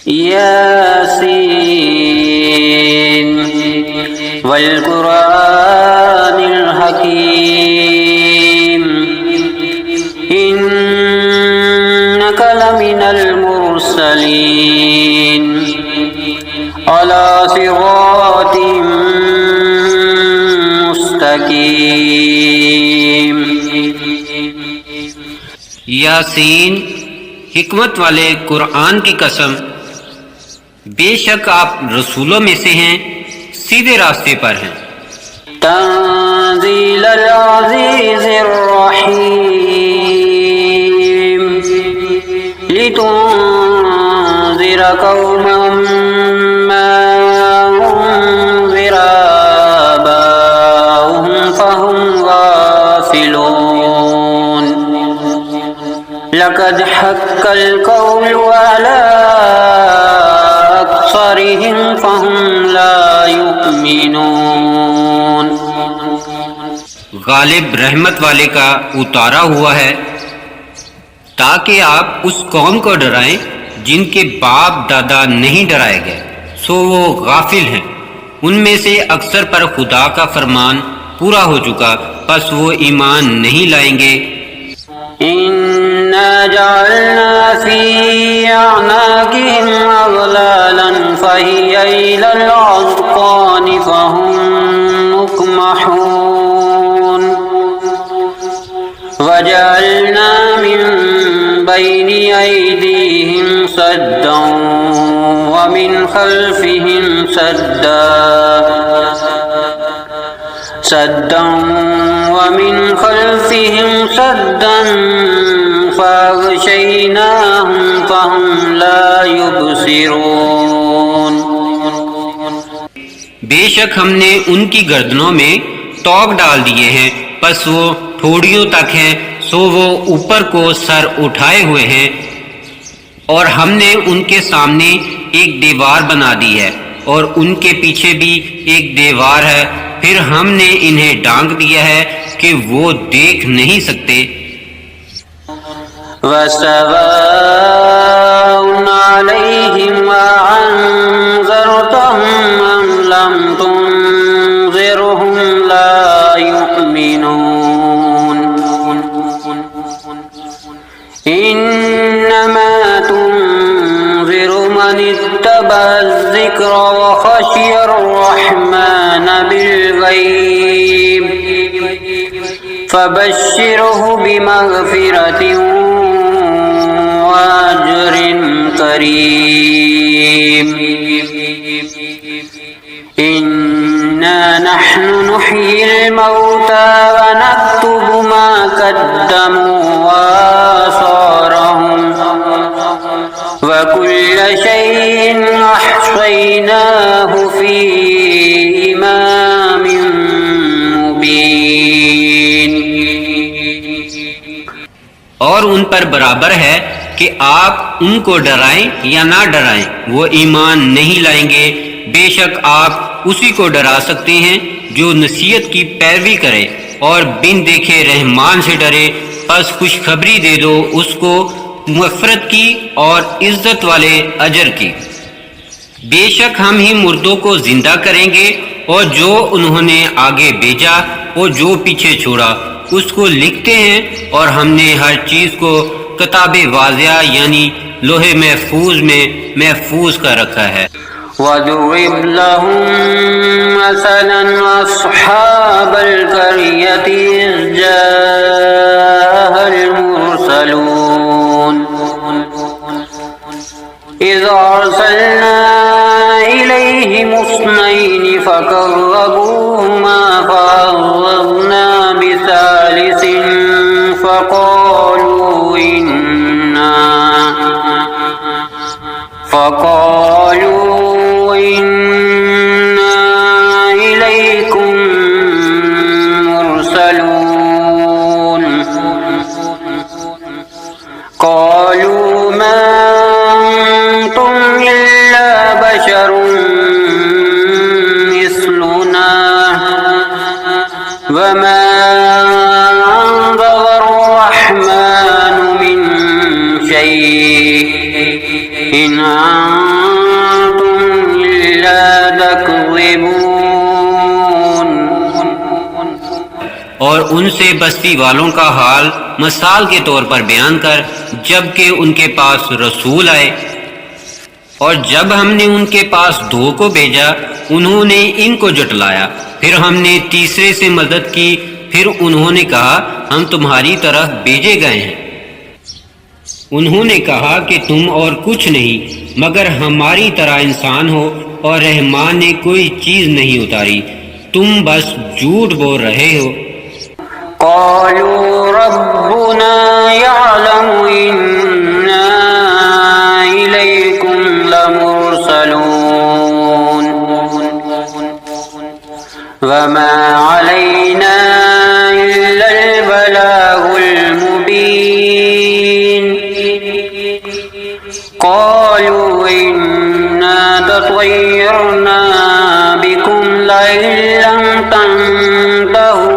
यासीन वल कुरानिल हकीम इन्नका लमिनल मुरसलीन अला सिरातिम मुस्तकीम। यासीन, हिकमत वाले कुरान की कसम, बेशक आप रसूलों में से हैं, सीधे रास्ते पर हैं। तंज़ीलुल अज़ीज़िर रहीम लितुनज़िरा कौमम मा उनज़िरा आबाउहुम फहुम गाफ़िलून। लक़द हक़्क़ल क़ौलु अला अक्सरिहिम फहुम ला युमिनून। गालिब रहमत वाले का उतारा हुआ है ताकि आप उस कौम को डराएं जिनके बाप दादा नहीं डराए गए, सो वो गाफिल हैं। उनमें से अक्सर पर खुदा का फरमान पूरा हो चुका, बस वो ईमान नहीं लाएंगे। इन्ना जअलना फी अअनाक़िहिम अग़लालन फ़हिया इलल अज़क़ानि फ़हुम मुक़महून वजअलना मिन बैनि अयदीहिम सद्दन व मिन ख़ल्फ़िहिम सद्दन वमिन खल्फ़िहिम सद्दन फ़अग़शयनाहुम फ़हुम ला युबसिरून। बेशक हमने उनकी गर्दनों में तोक डाल दिए हैं, बस वो ठोड़ियों तक हैं, सो वो ऊपर को सर उठाए हुए हैं। और हमने उनके सामने एक दीवार बना दी है और उनके पीछे भी एक दीवार है। फिर हमने इन्हें ढांक दिया है कि वो देख नहीं सकते। वसवाउन अलैहिम अअन्ज़रतहुम अम लम तुनज़िरहुम ला युमिनून। इन्नमा तुनज़िरु मन इत्तबअ-ज़िक्र व ख़शियर रहमान बिल-ग़ैब फ़बश्शिरहु बिमग़फ़िरतिन व अज्रिन करीम। इन्ना नहनु नुह्यिल मौता व नक्तुबु मा क़द्दमू व आसारहुम व कुल्ल शैइन अहसैनाहु फी इमामिन मुबीन। और उन पर बराबर है कि आप उनको डराएं या ना डराएं, वो ईमान नहीं लाएंगे। बेशक आप उसी को डरा सकते हैं जो नसीहत की पैरवी करे और बिन देखे रहमान से डरे। बस खुशखबरी दे दो उसको मग़फ़िरत की और इज्जत वाले अजर की। बेशक हम ही मुर्दों को जिंदा करेंगे और जो उन्होंने आगे भेजा और जो पीछे छोड़ा उसको लिखते हैं। और हमने हर चीज को किताबे वाज़िया यानी लोहे महफूज में महफूज कर रखा है। वज़रिब लहुम मसलन अस्हाबल क़रियति इज़ जाअल मुरसलून इज़ अरसलना इलैहिम इस्नैनि फ़कज़्ज़बूहुमा फ़अज़्ज़ज़ना बिसालिसिन फ़क़ालू इन्ना इलैकुम मुरसलून। क़ालू मा अंतुम इल्ला बशरुन मिस्लुना वमा अन्ज़लर रहमानु मिन शैइन इन और उनसे बस्ती वालों का हाल मिसाल के तौर पर बयान कर, जबकि उनके पास रसूल आए। और जब हमने उनके पास 2 को भेजा, उन्होंने इनको जुटलाया। फिर हमने तीसरे से मदद की। फिर उन्होंने कहा, हम तुम्हारी तरफ भेजे गए हैं। उन्होंने कहा कि तुम और कुछ नहीं मगर हमारी तरह इंसान हो, और रहमान ने कोई चीज नहीं उतारी, तुम बस झूठ बोल रहे हो। क़ालू रब्बुना यअलमु इन्ना इलैकुम लमुरसलून वमा अलैना इल्लल बलागुल मुबीन। क़ालू इन्ना ततय्यरना बिकुम लइन लम तंतहू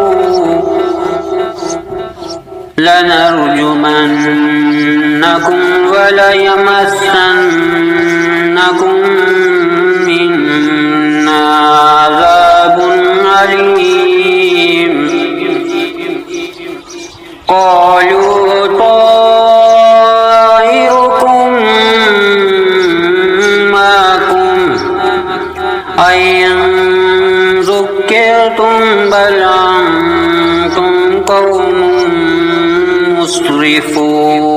लनरजुमन्नकुम वलयमस्सन्नकुम मिन्ना अज़ाबुन अलीम। क़ालू ताइरुकुम माकुम अय्यन ज़ुक्किरतुम बल अंतुम क़ौमुन मुस्रिफून।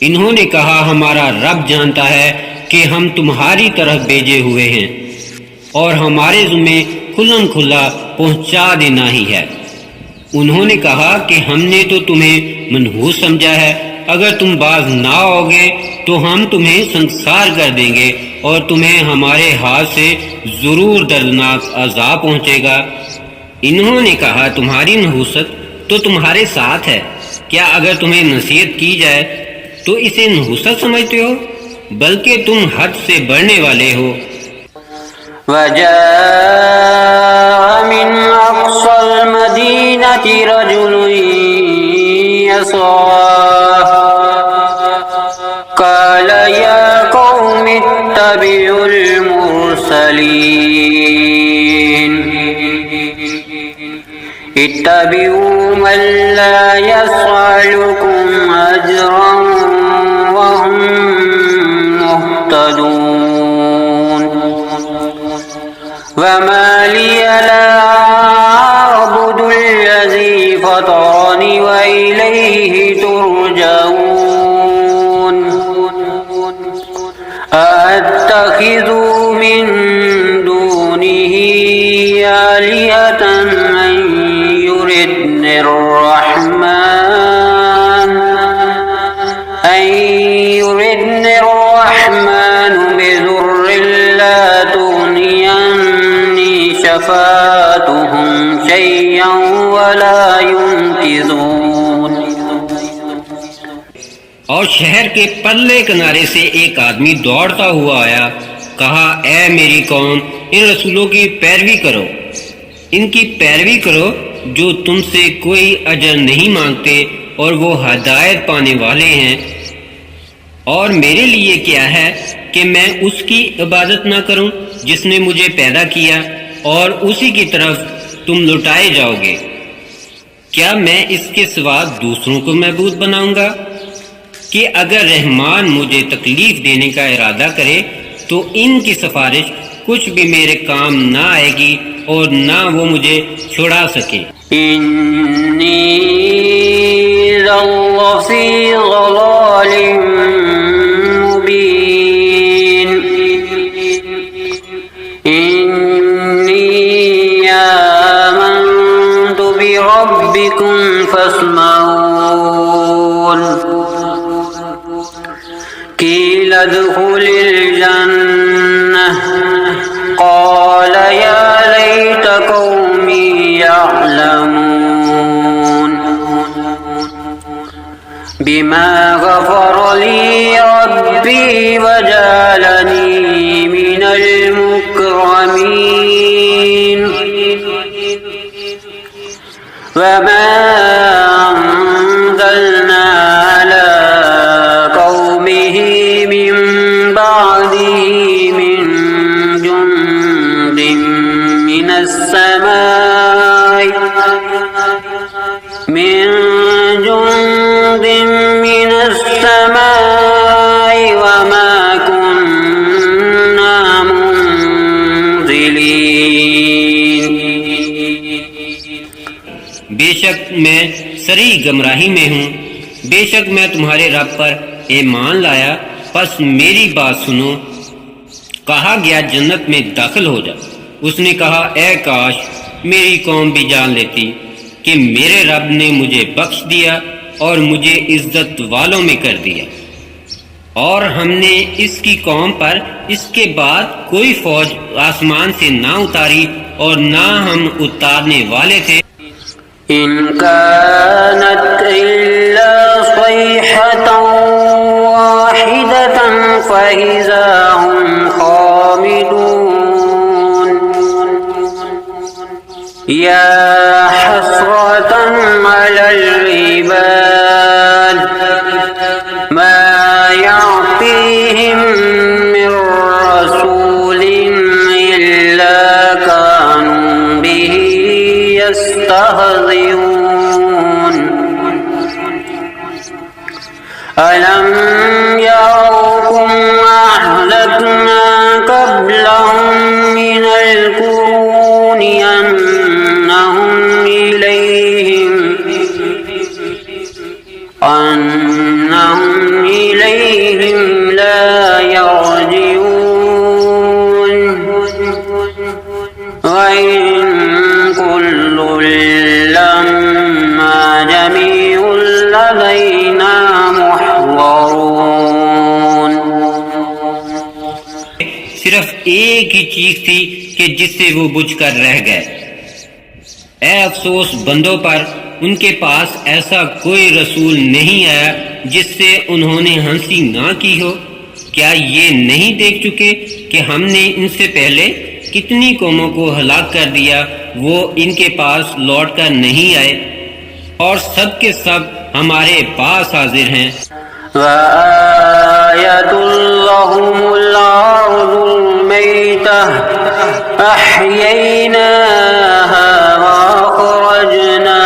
इन्होंने कहा, हमारा रब जानता है कि हम तुम्हारी तरफ भेजे हुए हैं और हमारे ज़िम्मे खुल्लम खुल्ला पहुंचा देना ही है। उन्होंने कहा कि हमने तो तुम्हें मनहूस समझा है, अगर तुम बाज ना आओगे तो हम तुम्हें संसार कर देंगे और तुम्हें हमारे हाथ से जरूर दर्दनाक अजाब पहुंचेगा। इन्होंने कहा, तुम्हारी नहूसत तो तुम्हारे साथ है, क्या अगर तुम्हें नसीहत की जाए तो इसे नहूसत समझते हो? बल्कि तुम हद से बढ़ने वाले हो। वजाअ मिन अक़सल मदीनति रजुलुन यसआ क़ाल या क़ौमि इत्तबिउल मुरसलीन इत्तबिउ मन ला यसअलुकुम अजरन वहुम मुहतदून। वमा लिया ला अअबुदुल्लज़ी फ़तरनी व इलैहि तुरजऊन। अअत्तख़िज़ु मिन दूनिही आलिहतन अन युरिदनिर रहमान बिदुर्रिन ला तुग़नियन्नी शफ़ाअतुहुम शय्यन वला युनक़िज़ून। और शहर के परले किनारे से एक आदमी दौड़ता हुआ आया, कहा, ऐ मेरी कौम, इन रसूलों की पैरवी करो, इनकी पैरवी करो जो तुमसे कोई अजर नहीं मांगते और वो हदायत पाने वाले हैं। और मेरे लिए क्या है कि मैं उसकी इबादत ना करूं जिसने मुझे पैदा किया, और उसी की तरफ तुम लौटाए जाओगे। क्या मैं इसके सिवा दूसरों को महबूद बनाऊंगा? कि अगर रहमान मुझे तकलीफ देने का इरादा करे तो इनकी सिफारिश कुछ भी मेरे काम ना आएगी और ना वो मुझे छुड़ा सके। इन्नी लफ़ी ज़लालिम मुबीन। इन्नी आमन्तु बिरब्बिकुम फ़स्मऊन। क़ील उद्ख़ुलिल जन्नह क़ाल या लैत क़ौमी यअलमून बिमा ग़फ़र ली रब्बी वजअलनी मिनल मुकरमीन। वमा अंज़लना अला क़ौमिही मिन बअदिही मिन जुन्दिन मिनस समा गमराही में हूँ। बेशक मैं तुम्हारे रब पर ईमान लाया, बस मेरी बात सुनो। कहा गया जन्नत में दाखिल हो जा। उसने कहा, ए काश मेरी कौम भी जान लेती कि मेरे रब ने मुझे बख्श दिया और मुझे इज्जत वालों में कर दिया, और हमने इसकी कौम पर इसके बाद कोई फौज आसमान से ना उतारी और ना हम उतारने वाले थे। इन कानत इल्ला सयहतन वाहिदतन फइज़ा हुम खामिदून या हस्रतन अलल इबाद मा यअतीहिम मिन रसूलिन इल्ला कानू बिही यस्तहज़िऊन अलम यरौकुम अहलकना क़ब्लहुम मिनल क़ुरूनि अन्नहुम इलैहिम ला यरजिऊन व इन कुल्लुन लम्मा जमीउन लदैना मुहज़रून। सिर्फ एक ही चीज थी कि जिससे वो बुझकर रह गए। ए अफसोस बंदों पर, उनके पास ऐसा कोई रसूल नहीं आया जिससे उन्होंने हंसी ना की हो। क्या ये नहीं देख चुके कि हमने इनसे पहले कितनी कौमों को हलाक कर दिया, वो इनके पास लौट कर नहीं आए, और सब के सब हमारे पास हाजिर हैं। वआयतुल लहुमुल अर्दुल मैतह अहयैनाहा वअखरजना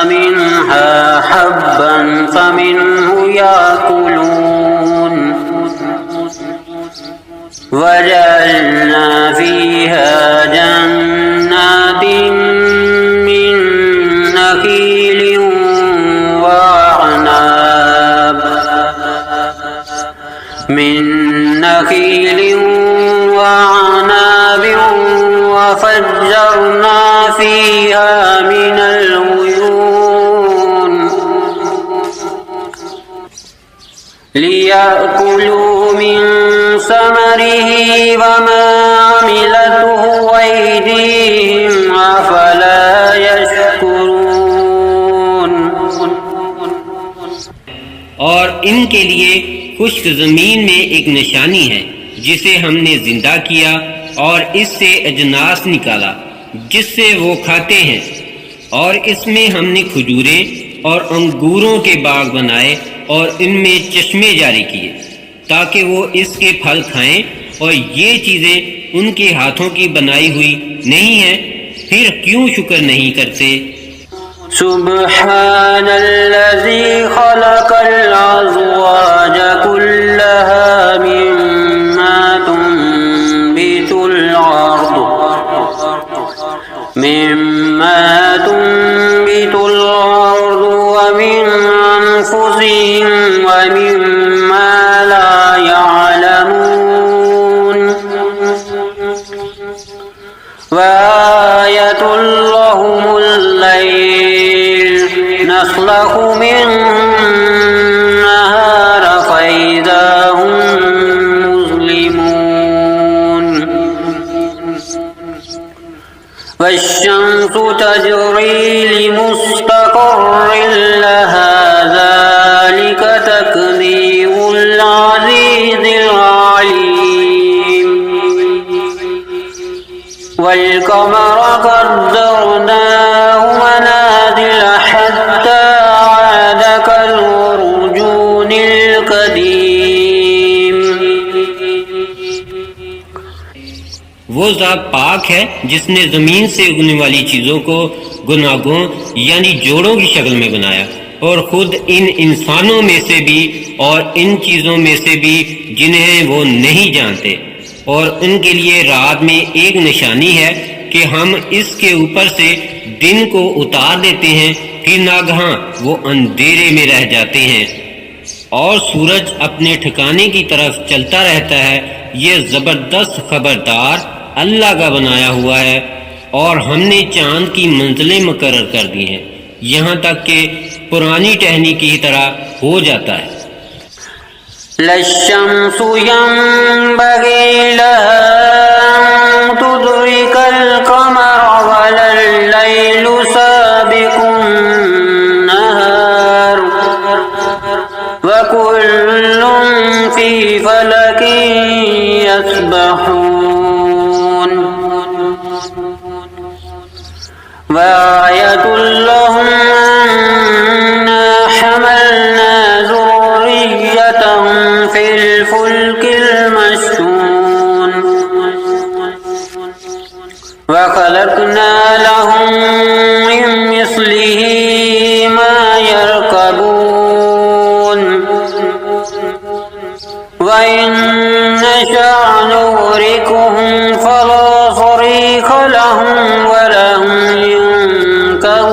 मिनहा हब्बन फमिन्हु याकुलून वजअलना फीहा जन्नातिन मिन नखीलिन वअनाब वफज्जरना फीहा मिनल उयून लियअकुलू मिन समरिही वमा अमिलतहु अयदीहिम अफला यशकुरून। और इनके लिए खुश्क जमीन में एक निशानी है जिसे हमने जिंदा किया और इससे अजनास निकाला जिससे वो खाते हैं, और इसमें हमने खजूरें और अंगूरों के बाग बनाए और इनमें चश्मे जारी किए ताकि वो इसके फल खाएं, और ये चीजें उनके हाथों की बनाई हुई नहीं है, फिर क्यों शुक्र नहीं करते। सुब्हानल्लज़ी खलक़ल अज़वाज कुल्लहा मिम्मा तुंबितुल अर्द व मिन अनफुसिहिम व मिम्मा ला यअलमून वआयतुल लहुमुल लैल नस्लखु मिन्नहार फइज़ा हुम मुज़लिमून वश्शम्सु तजरी लिमुस्तक़र्रिन लहा ज़ालिका तक़दीरुल अज़ीज़िल अलीम वल्क़मर क़द्दरनाहु मनाज़िल हत्ता आद कल-उर्जूनिल क़दीम। वो ज़ात पाक है जिसने जमीन से उगने वाली चीजों को गुनागों यानी जोड़ों की शक्ल में बनाया, और खुद इन इंसानों में से भी और इन चीजों में से भी जिन्हें वो नहीं जानते, और उनके लिए रात में एक निशानी है कि हम इसके ऊपर से दिन को उतार देते हैं फिर नागहां वो अंधेरे में रह जाते हैं और सूरज अपने ठिकाने की तरफ चलता रहता है। ये जबरदस्त खबरदार अल्लाह का बनाया हुआ है और हमने चांद की मंजिलें मुकर्रर कर दी हैं, यहाँ तक कि पुरानी टहनी की तरह हो जाता है। लश्शम्सु यंबगी लहा अन तुदरिकल क़मर वलल लैलु साबिकुन नहार वकुल्लुन फी फलकिन यस्बहून वआयतुल लहुम अन्ना हमलना ज़ुर्रिय्यतहुम फिल फुल्किल मशहून वखलक़ना लहुम मिन मिस्लिही मा यरकबून वइन नशअ नुग़रिक़हुम फला सरीख़ लहुम वलहुम युनक़रून।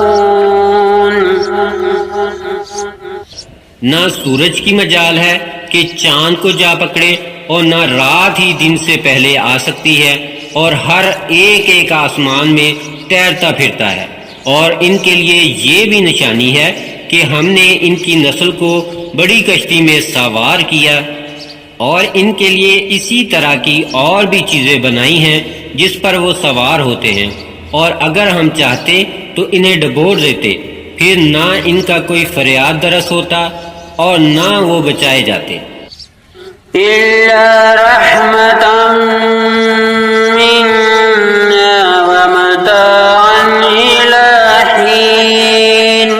ना सूरज की मजाल है कि चांद को जा पकड़े और ना रात ही दिन से पहले आ सकती है, और हर एक एक आसमान में तैरता फिरता है। और इनके लिए ये भी निशानी है कि हमने इनकी नस्ल को बड़ी कश्ती में सवार किया, और इनके लिए इसी तरह की और भी चीज़ें बनाई हैं जिस पर वो सवार होते हैं, और अगर हम चाहते तो इन्हें डबोर देते, फिर ना इनका कोई फरियाद दरस होता और ना वो बचाए जाते। इल्ला रहमतन मिन्ना व मताअन इला हीन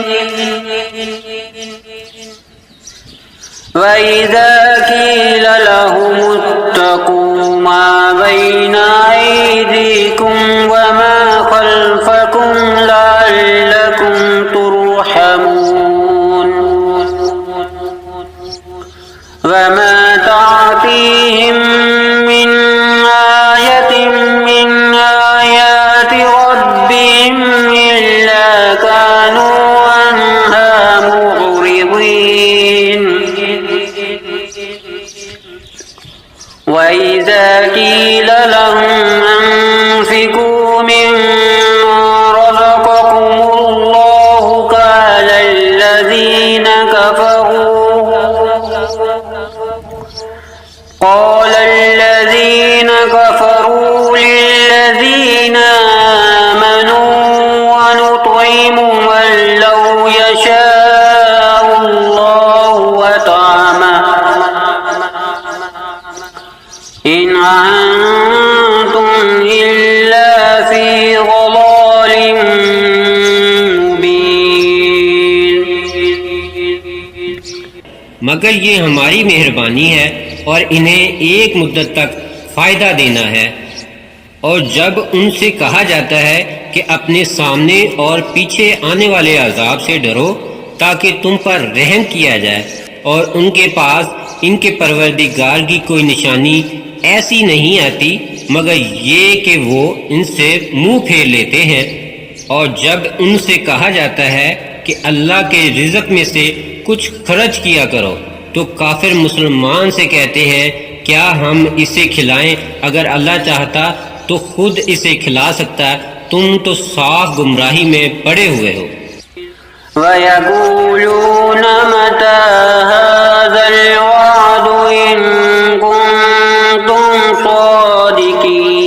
व इज़ा क़ील लहुमुत्तक़ू मा बैना अयदीकुम व मा खल्फकुम लअल्लकुम तुरहमून वमा तातीहिम मिन आयतिन मिन आयाति रब्बिहिम इल्ला कानू अन्हा मुअरिदीन वइज़ा क़ील लहुम अन्फ़िक़ू मिम्मा रज़क़कुमुल्लाहु क़ाल الذين كفروا للذين آمنوا ونطعم من لو يشاء الله أطعمه إن أنتم إلا في ضلال مبين। मगर ये हमारी मेहरबानी है और इन्हें एक मुद्दत तक फायदा देना है। और जब उनसे कहा जाता है कि अपने सामने और पीछे आने वाले अजाब से डरो ताकि तुम पर रहम किया जाए, और उनके पास इनके परवरदिगार की कोई निशानी ऐसी नहीं आती मगर ये कि वो इनसे मुंह फेर लेते हैं। और जब उनसे कहा जाता है कि अल्लाह के रिज़्क़ में से कुछ खर्च किया करो, तो काफिर मुसलमान से कहते हैं क्या हम इसे खिलाएं? अगर अल्लाह चाहता तो खुद इसे खिला सकता, तुम तो साफ गुमराही में पड़े हुए हो। वयक़ूलून मता हाज़ल वअदु इन कुन्तुम सादिकीन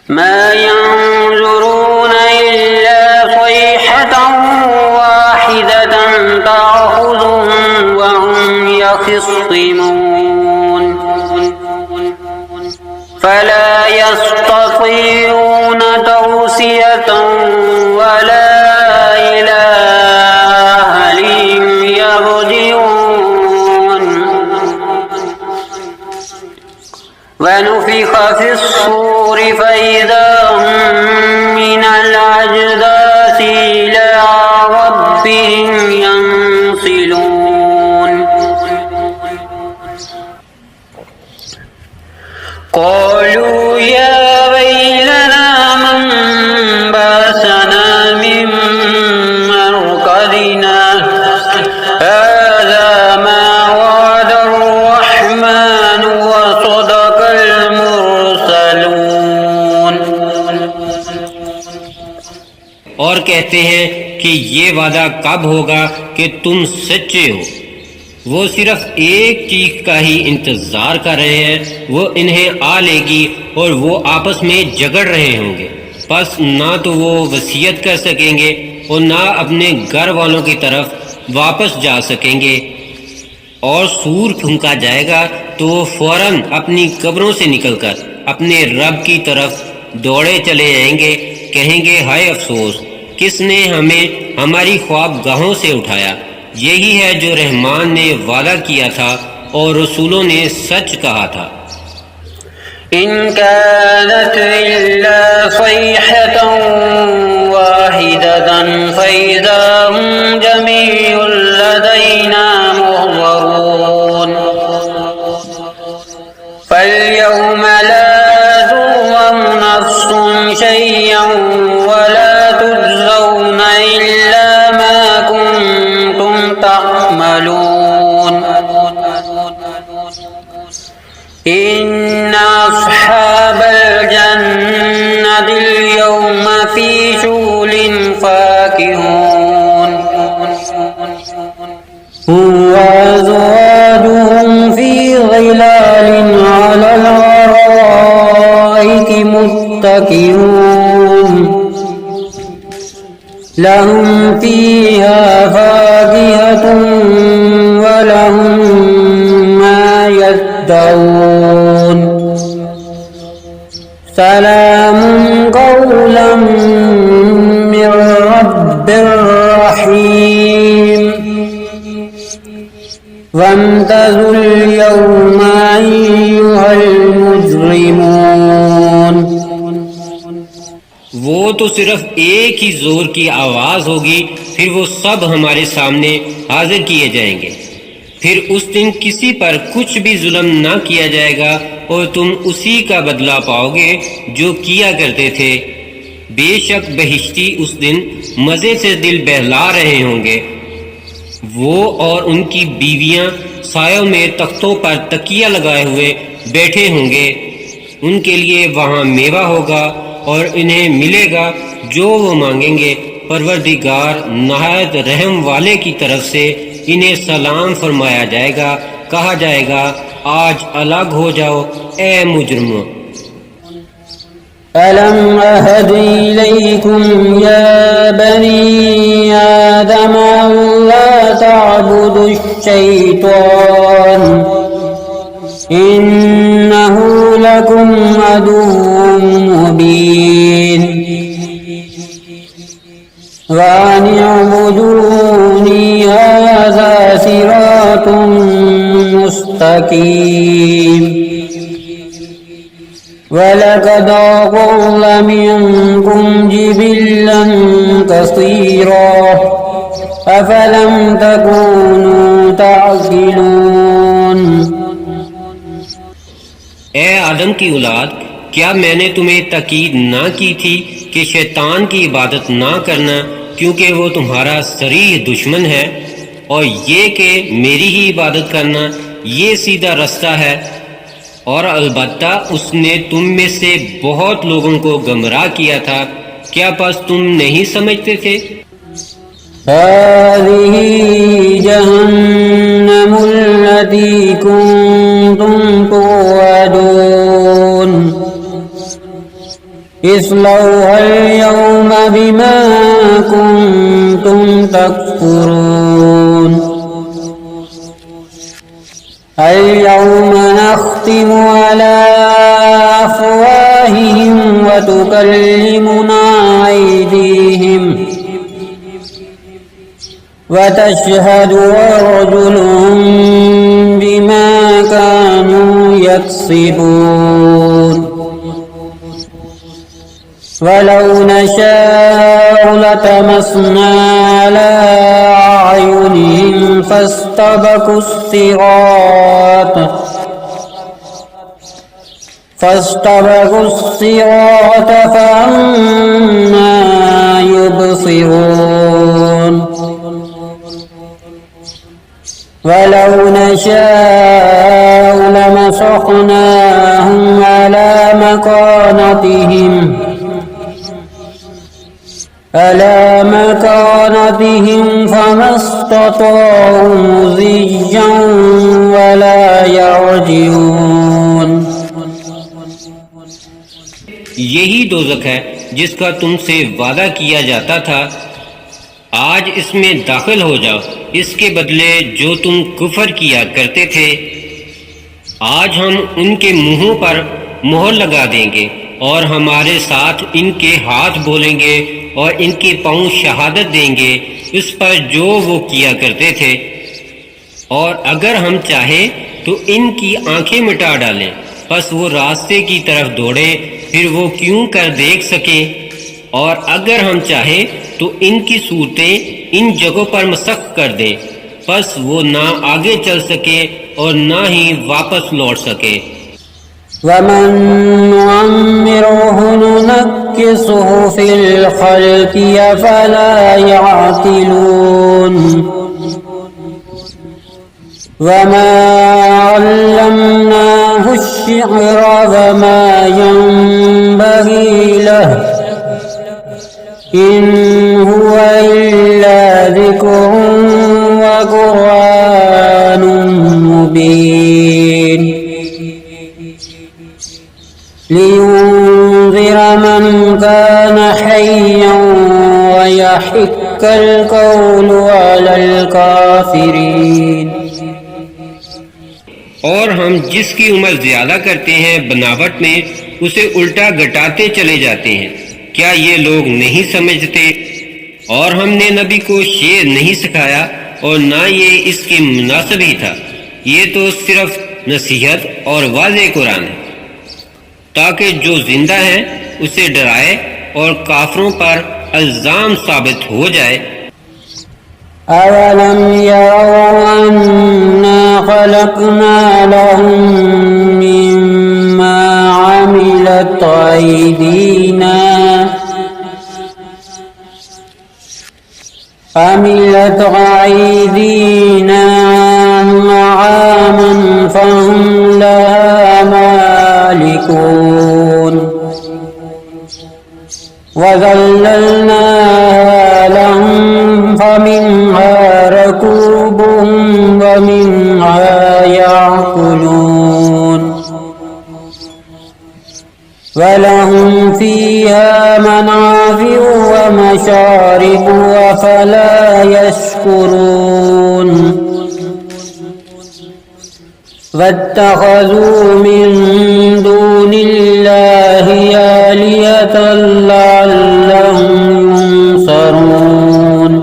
मा यंज़ुरून इल्ला सयहतन वाहिदतन तअख़ुज़ुहुम व हुम यख़िस्सिमून फला यस्ततीऊन तौसियतन वला इला अहलिहिम यरजिऊन वनुफ़िख़ फ़िस्सूर फ़इज़ा हुम मिनल अजदाथि इला रब्बिहिम यंसिलून क़ालू या वैलना मन बअसना कि ये वादा कब होगा कि तुम सच्चे हो। वो सिर्फ एक चीज का ही इंतजार कर रहे हैं, वो इन्हें आ लेगी और वो आपस में झगड़ रहे होंगे। बस ना तो वो वसीयत कर सकेंगे और ना अपने घर वालों की तरफ वापस जा सकेंगे। और सूर फूंका जाएगा तो वो फौरन अपनी कब्रों से निकलकर अपने रब की तरफ दौड़े चले जाएंगे, कहेंगे हाय अफसोस, किसने हमें हमारी ख्वाबगाहों से उठाया। यही है जो रहमान ने वादा किया था और रसूलों ने सच कहा था। इन कानत इल्ला सयहतन वाहिदतन फइज़ा हुम जमीउन लदैना मुहज़रून फल्यौम ला तुज़लम नफ्सुन शैयन वला तुजज़ौना इल्ला मा कुंतुम तअमलून इन्ना अस्हाबल जन्नतिल यौमा फी शुगुलिन फाकिहून वअज़वाजुहुम फी ज़िलालिन अलल अराइकि मुत्तकिऊन लहुम फीहा फाकिहतुन वलहुम मा यद्दऊन सलामुन कौलन मिर रब्बिर रहीम वम्तज़ुल यौमा अय्युहल मुजरिमून। वो तो सिर्फ एक ही जोर की आवाज होगी, फिर वो सब हमारे सामने हाजिर किए जाएंगे। फिर उस दिन किसी पर कुछ भी जुल्म ना किया जाएगा और तुम उसी का बदला पाओगे जो किया करते थे। बेशक बहिश्ती उस दिन मजे से दिल बहला रहे होंगे। वो और उनकी बीवियां सायों में तख्तों पर तकिया लगाए हुए बैठे होंगे। उनके लिए वहां मेवा होगा और इन्हें मिलेगा जो वो मांगेंगे। परवरदिगार नहायत रहम वाले की तरफ से इन्हें सलाम फरमाया जाएगा। कहा जाएगा आज अलग हो जाओ ए मुजरिमों। अलम अहद इलैकुम या बनी आदम अल्ला तअबुदुश्शैतान इन्नहु लकुम अदुव्वुम मुबीन वान अबुदूनी हाज़ा सिरातुम मुस्तकीम वलक़द अज़ल्ल मिनकुम जिबिल्लन कसीरा अफ़लम तकूनू तअक़िलून। ए आदम की औलाद, क्या मैंने तुम्हें ताकीद ना की थी कि शैतान की इबादत ना करना, क्योंकि वो तुम्हारा सरीह दुश्मन है, और ये कि मेरी ही इबादत करना ये सीधा रास्ता है। और अलबत्ता उसने तुम में से बहुत लोगों को गुमराह किया था। क्या बस तुम नहीं समझते थे? हाज़िही जहन्नमुल्लती कुंतुम तुअदून इस्लौहल यौमा बिमा कुंतुम तकफुरून अल-यौमा नख्तिमु अला अफ़वाहिहिम व तुकल्लिमुना अयदीहिम व तशहदु अर्जुलुहुम बिमा कानू यक्सिबून वलौ नशाअ लतमस्ना अला अयुनिहिम फस्तबकुस सिरात फअन्ना युबसिरून वलौ नशाअ लमसख्नाहुम अला मकानतिहिम سلطنتهم فما استطاعوا مضيا ولا يرجعون। यही दोज़ख है जिसका तुमसे वादा किया जाता था, आज इसमें दाखिल हो जाओ, इसके बदले जो तुम कुफर किया करते थे। आज हम उनके मुंहों पर मोहर लगा देंगे और हमारे साथ इनके हाथ बोलेंगे और इनके पांव शहादत देंगे इस पर जो वो किया करते थे। और अगर हम चाहें तो इनकी आंखें मिटा डालें, बस वो रास्ते की तरफ दौड़े, फिर वो क्यों कर देख सके। और अगर हम चाहें तो इनकी सूरतें इन जगहों पर मसख कर दें, बस वो ना आगे चल सके और ना ही वापस लौट सके। वमन नुअम्मिरुहु नुनक्किसुहु फिल खल्क़ि अफला यअक़िलून। वमा अल्लमनाहु अश्शिअर वमा यंबग़ी लहु इन हुवा इल्ला ज़िक्रुन व क़ुरआनुम मुबीन लियुन्ज़िर मन कान हय्यन व यहिक्कल क़ौलु अलल काफ़िरीन। और हम जिसकी उम्र ज्यादा करते हैं बनावट में, उसे उल्टा घटाते चले जाते हैं। क्या ये लोग नहीं समझते? और हमने नबी को शेर नहीं सिखाया और ना ये इसके मुनासिब ही था। ये तो सिर्फ नसीहत और वाज़े कुरान है ताकि जो जिंदा है उसे डराए और काफरों पर इल्जाम साबित हो जाए। अवलम यरौ अन्ना खलक़ना लहुम मिम्मा अमिलत अयदीना नआमन फहुम लहा मालिकून वज़ल्ललनाहा लहुम फमिन्हा रकूबुहुम वमिन्हा याकुलून वलहुम फ़ीहा मनाफ़िअ व मशारिब अफ़ला यशकुरून वत्तख़ज़ू मिन दूनिल्लाहि आलिहतन लअल्लहुम युंसरून।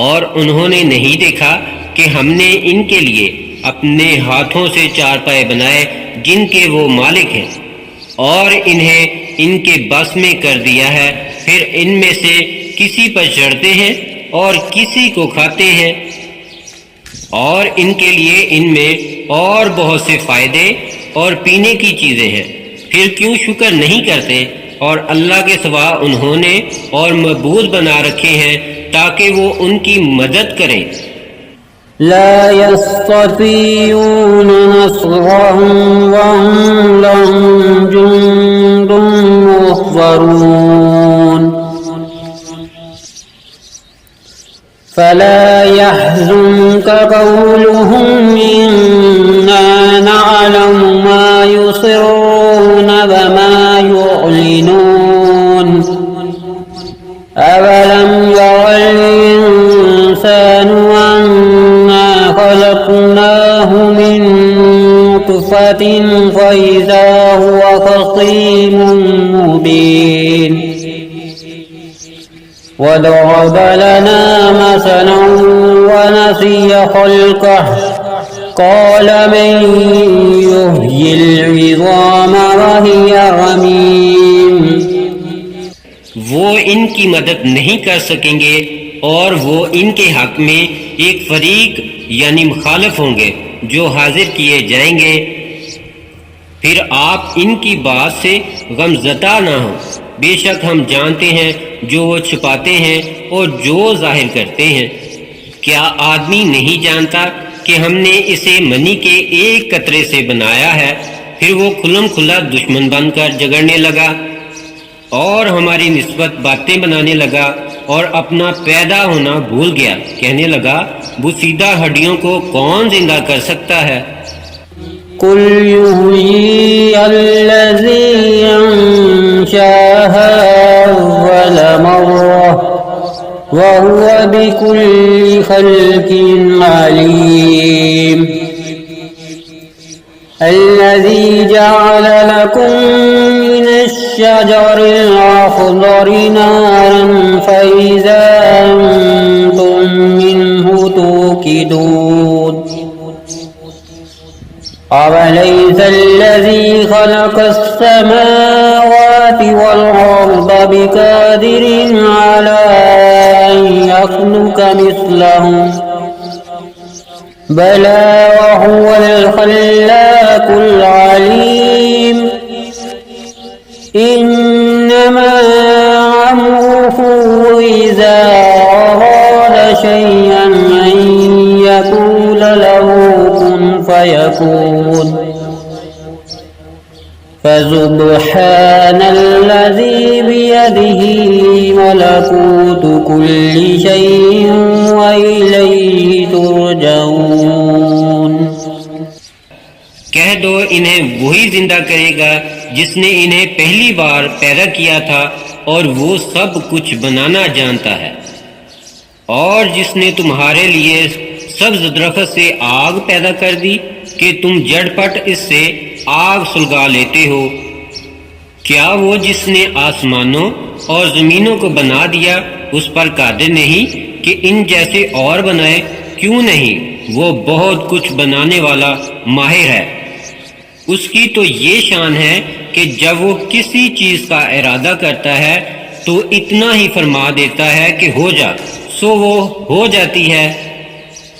और उन्होंने नहीं देखा कि हमने इनके लिए अपने हाथों से चारपाए बनाए जिनके वो मालिक हैं, और इन्हें इनके बस में कर दिया है, फिर इनमें से किसी पर चढ़ते हैं और किसी को खाते हैं, और इनके लिए इनमें और बहुत से फायदे और पीने की चीजें हैं। फिर क्यों शुक्र नहीं करते? और अल्लाह के सिवा उन्होंने और मबूद बना रखे हैं ताकि वो उनकी मदद करें। ला यस्ततीऊन नस्रहम वहुम लहुम जुंदुन मुहज़रून फला यहज़ुनक क़ौलुहुम इन्ना नअलमु मा युसिर्रून व मा युअलिनून अवलम यरल इंसानु अन्ना खलक़नाहु मिन नुत्फ़तिन फ़इज़ा हुवा ख़सीमुन मुबीन वदरब लना मसलन वनसिय ख़ल्क़ह क़ाल मन युह्यिल इज़ाम वहिय रमीम। वो इनकी मदद नहीं कर सकेंगे और वो इनके हक में एक फरीक यानी मुखालिफ होंगे जो हाजिर किए जाएंगे। फिर आप इनकी बात से गमज़दा ना हो, बेशक हम जानते हैं जो वो छुपाते हैं और जो जाहिर करते हैं। क्या आदमी नहीं जानता कि हमने इसे मनी के एक कतरे से बनाया है, फिर वो खुल्लम खुल्ला दुश्मन बनकर झगड़ने लगा। और हमारी निस्बत बातें बनाने लगा और अपना पैदा होना भूल गया। कहने लगा, बुसीदा हड्डियों को कौन जिंदा कर सकता है? कुल युहयी अल्लज़ी अंशाहा अव्वल मर्रा व हुवा बिकुल्लि खल्किन अलीम। अल्लज़ी जअल लकुम मिनश्शजरिल अख़ज़रि नारन फ़इज़ा अंतुम मिन्हु तूक़िदून। अवलैस अल्लज़ी ख़लक़स समावाति वल अर्ज़ बिक़ादिरिन अला अन यख़्लुक़ मिस्लहुम बला वहुवल ख़ल्लाक़ुल अलीम। इन्नमा अम्रुहु इज़ा अराद शैअन अन यक़ूल लहु कुन फयकून। फसुब्हानल्लज़ी बियदिही मलकूतु कुल्लि शैइन व इलैहि तुरजऊन। कह दो, इन्हें वही जिंदा करेगा जिसने इन्हें पहली बार पैदा किया था और वो सब कुछ बनाना जानता है। और जिसने तुम्हारे लिए सब्ज दरख्त से आग पैदा कर दी कि तुम झटपट इससे आग सुलगा लेते हो। क्या वो जिसने आसमानों और जमीनों को बना दिया उस पर कादिर नहीं कि इन जैसे और बनाए? क्यों नहीं, वो बहुत कुछ बनाने वाला माहिर है। उसकी तो ये शान है कि जब वो किसी चीज का इरादा करता है तो इतना ही फरमा देता है कि हो जा, सो वो हो जाती है।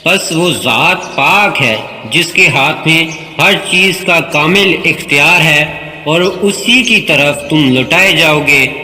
बस वो ज़ात पाक है जिसके हाथ में हर चीज का कामिल इख्तियार है और उसी की तरफ तुम लौटाए जाओगे।